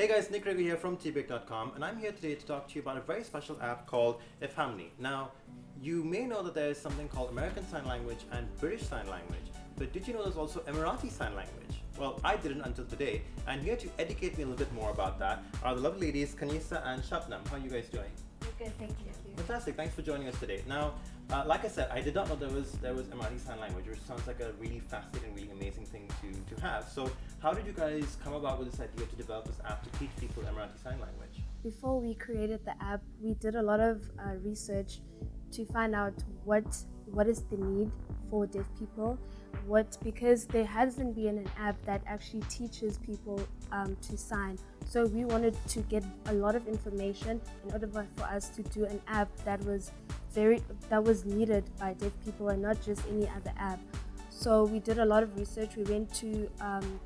Hey guys, Nick Regu here from tbig.com, and I'm here today to talk to you about a very special app called Efhamni. Now, you may know that there is something called American Sign Language and British Sign Language, but did you know there's also Emirati Sign Language? Well, I didn't until today, and here to educate me a little bit more about that are the lovely ladies Kanisa and Shabnam. How are you guys doing? Good, thank you. Fantastic, thanks for joining us today. Now, like I said, I did not know there was Emirati Sign Language, which sounds like a really fascinating, really amazing thing to have. So, how did you guys come about with this idea to develop this app to teach people Emirati Sign Language? Before we created the app, we did a lot of research to find out what is the need for deaf people. Because there hasn't been an app that actually teaches people to sign. So we wanted to get a lot of information in order for us to do an app that was needed by deaf people and not just any other app. So we did a lot of research. We went to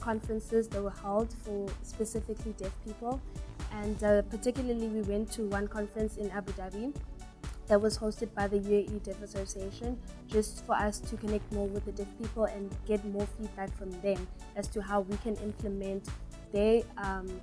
conferences that were held for specifically deaf people, and particularly we went to one conference in Abu Dhabi that was hosted by the UAE Deaf Association, just for us to connect more with the deaf people and get more feedback from them as to how we can implement their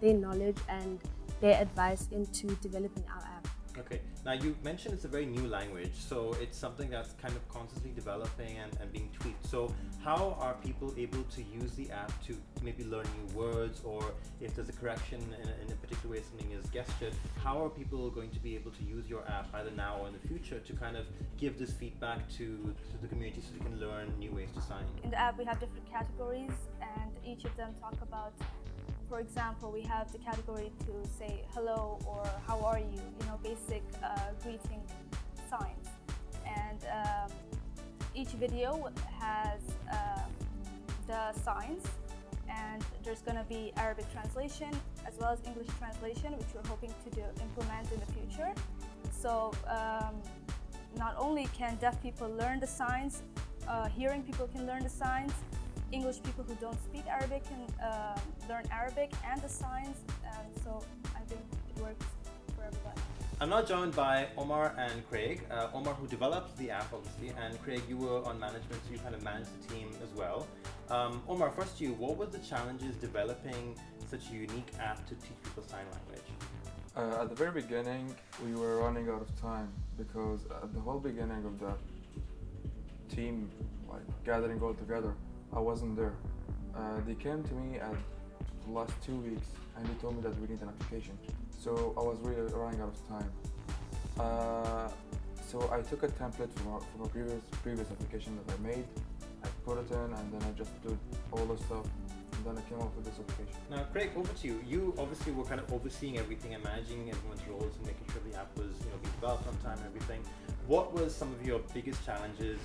knowledge and their advice into developing our app. Okay, now you mentioned it's a very new language, so it's something that's kind of constantly developing and being tweaked. So how are people able to use the app to maybe learn new words, or if there's a correction in a particular way something is gestured, how are people going to be able to use your app either now or in the future to kind of give this feedback to the community so they can learn new ways to sign? In the app we have different categories, and each of them talk about, for example, we have the category to say hello or how are you, basic greeting signs. And each video has the signs, and there's going to be Arabic translation as well as English translation, which we're hoping to implement in the future. So not only can deaf people learn the signs, hearing people can learn the signs, English people who don't speak Arabic can learn Arabic and the signs, so I think it works for everybody. I'm now joined by Omar and Craig. Omar, who developed the app obviously, and Craig, you were on management, so you kind of managed the team as well. Omar, first to you, what were the challenges developing such a unique app to teach people sign language? At the very beginning, we were running out of time because at the whole beginning of the team, gathering all together, I wasn't there. They came to me at the last 2 weeks and they told me that we need an application. So I was really running out of time. So I took a template from a previous application that I made. I put it in, and then I just did all the stuff, and then I came up with this application. Now, Craig, over to you. You obviously were kind of overseeing everything and managing everyone's roles and making sure the app was being developed on time and everything. What was some of your biggest challenges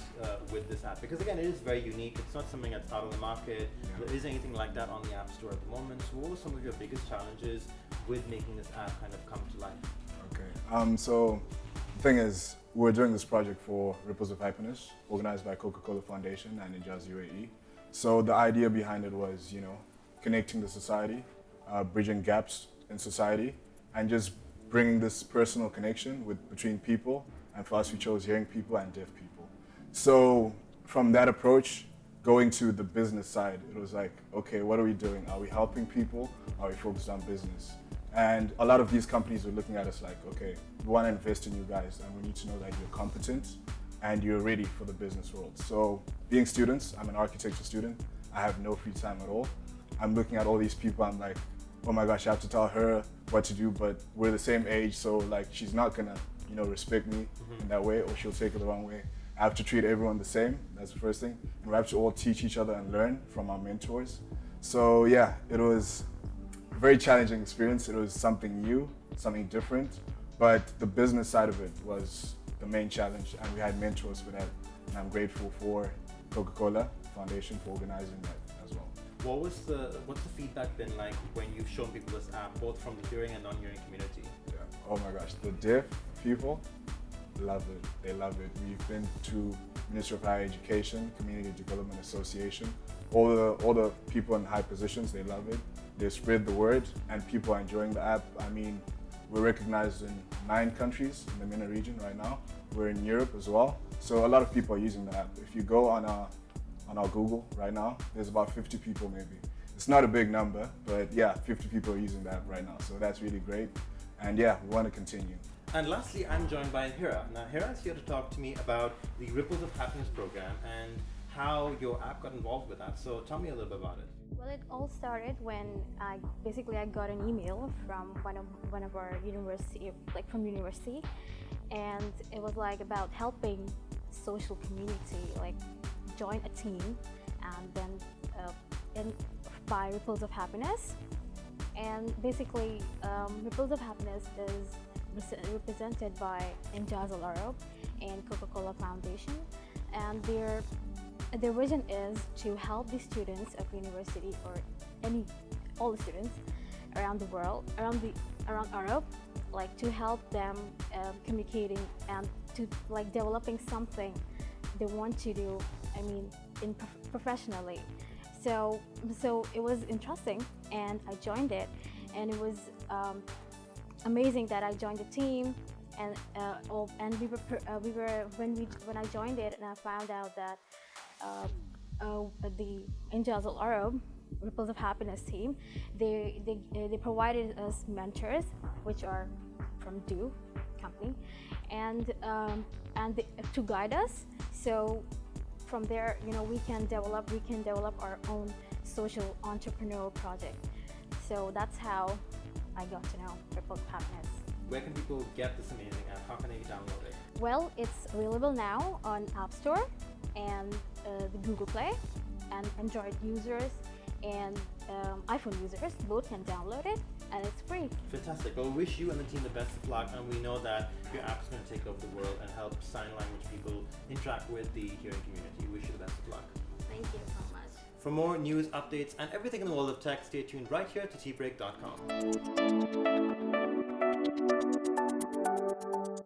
with this app? Because again, it is very unique. It's not something that's out on the market. Yeah. There isn't anything like that on the App Store at the moment. So what were some of your biggest challenges with making this app kind of come to life? Okay, so the thing is, we're doing this project for Ripples of Happiness, organized by Coca-Cola Foundation and Ijaz UAE. So the idea behind it was, connecting the society, bridging gaps in society, and just bringing this personal connection between people. And for us, we chose hearing people and deaf people. So from that approach, going to the business side, it was like, okay, what are we doing? Are we helping people? Are we focused on business? And a lot of these companies were looking at us like, okay, we want to invest in you guys, and we need to know that you're competent and you're ready for the business world. So being students, I'm an architecture student. I have no free time at all. I'm looking at all these people, I'm like, oh my gosh, I have to tell her what to do, but we're the same age, so she's not gonna respect me in that way, or she'll take it the wrong way. I have to treat everyone the same, that's the first thing. And we have to all teach each other and learn from our mentors. So yeah, it was a very challenging experience. It was something new, something different, but the business side of it was the main challenge, and we had mentors for that. And I'm grateful for Coca-Cola Foundation for organizing that as well. What's the feedback been like when you've shown people this app, both from the hearing and non-hearing community? Yeah. Oh my gosh, the deaf people love it. They love it. We've been to Ministry of Higher Education, Community Development Association. All the people in high positions, they love it. They spread the word, and people are enjoying the app. I mean, we're recognized in 9 countries in the MENA region right now. We're in Europe as well. So a lot of people are using the app. If you go on our Google right now, there's about 50 people maybe. It's not a big number, but yeah, 50 people are using the app right now, so that's really great. And yeah, we want to continue. And lastly, I'm joined by Hira. Now, Hira is here to talk to me about the Ripples of Happiness program and how your app got involved with that. So tell me a little bit about it. Well, it all started when I got an email from one of our university, like from university, and it was like about helping social community, like join a team, and then by Ripples of Happiness. And basically, Ripples of Happiness is represented by Injaz Al Arab and Coca-Cola Foundation, and their vision is to help the students of university or all the students around the world, around Europe, like to help them communicating and to like developing something they want to do. I mean, professionally. So it was interesting, and I joined it, and it was amazing that I joined the team. And when I joined it, and I found out that the Injaz Al Arab Ripples of Happiness team, they provided us mentors, which are from Do company, and to guide us. So from there, we can develop our own social entrepreneurial project. So that's how I got to know Ripples of Happiness. Where can people get this amazing app? How can they download it? Well, it's available now on App Store and the Google Play, and Android users and iPhone users both can download it, and it's free. Fantastic. Well, we wish you and the team the best of luck, and we know that your app is going to take over the world and help sign language people interact with the hearing community. We wish you the best of luck. Thank you so much. For more news, updates, and everything in the world of tech, stay tuned right here to tbreak.com.